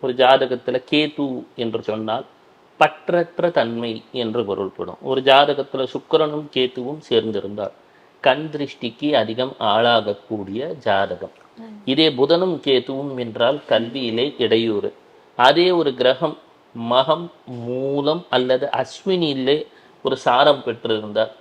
ஒரு ஜாதகத்துல கேது என்று சொன்னால் பற்றற்ற தன்மை என்று பொருள்படும். ஒரு ஜாதகத்துல சுக்கிரனும் கேத்துவும் சேர்ந்திருந்தால் கண் திருஷ்டிக்கு அதிகம் ஆளாகக்கூடிய ஜாதகம். இதே புதனும் கேத்துவும் என்றால் கல்வியிலே இடையூறு. அதே ஒரு கிரகம் மகம் மூலம் அல்லது அஸ்வினியிலே ஒரு சாரம் பெற்றிருந்தால்,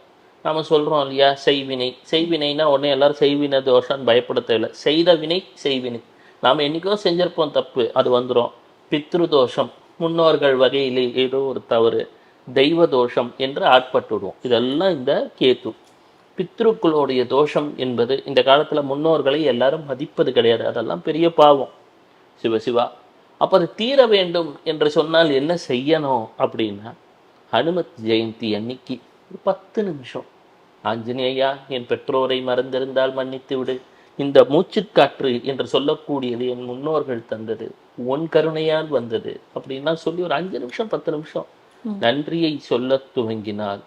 நாம சொல்றோம் இல்லையா, செய்வினை. செய்வினைனா உடனே எல்லாரும் செய்வினை தோஷம் பயப்பட தேவையில்லை. செய்த வினை செய்வினை. நாம் என்னைக்கோ செஞ்சிருப்போம் தப்பு, அது வந்துடும். பித்ரு தோஷம், முன்னோர்கள் வகையிலே ஏதோ ஒரு தவறு, தெய்வ தோஷம் என்று ஆட்பட்டுடுவோம். இதெல்லாம் இந்த கேத்து. பித்ருக்களுடைய தோஷம் என்பது இந்த காலத்துல முன்னோர்களை எல்லாரும் மதிப்பது கிடையாது. அதெல்லாம் பெரிய பாவம். சிவசிவா. அப்போ அது தீர வேண்டும் என்று சொன்னால் என்ன செய்யணும் அப்படின்னா, ஹனுமத் ஜெயந்தி அன்னைக்கு ஒரு 10 நிமிஷம் ஆஞ்சநேயா, என் பெற்றோரை மறந்திருந்தால் மன்னித்து விடு, இந்த மூச்சுக்காற்று என்று சொல்லக்கூடியது என் முன்னோர்கள் தந்தது, உன் கருணையால் வந்தது அப்படின்னா சொல்லி ஒரு 5 நிமிஷம் 10 நிமிஷம் நன்றியை சொல்ல துவங்கினால்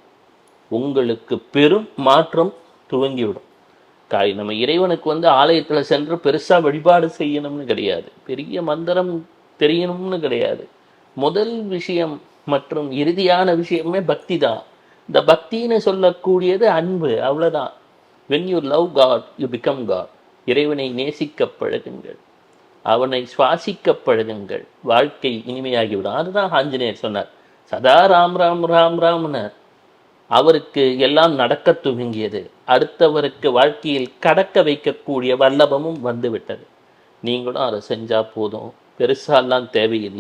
உங்களுக்கு பெரும் மாற்றம் துவங்கிவிடும். நம்ம இறைவனுக்கு ஆலயத்துல சென்று பெருசா வழிபாடு செய்யணும்னு கிடையாது, பெரிய மந்திரம் தெரியணும்னு கிடையாது. முதல் விஷயம் மற்றும் இறுதியான விஷயமே பக்தி தான். இந்த பக்தின்னு சொல்லக்கூடியது அன்பு, அவ்வளவுதான். when you love God you become God. இறைவனை நேசிக்க பழகுங்கள், அவனை சுவாசிக்க பழகுங்கள், வாழ்க்கை இனிமையாகிவிடும். அதுதான் ஆஞ்சநேயர் சொன்னார், சதா ராம் ராம் ராம் ராம்னு. அவருக்கு எல்லாம் நடக்க துவங்கியது, அடுத்தவருக்கு வாழ்க்கையில் கடக்க வைக்கக்கூடிய வல்லபமும் வந்து விட்டது. நீங்களும் அதை செஞ்சா போதும், பெருசாலாம் தேவையில்லை.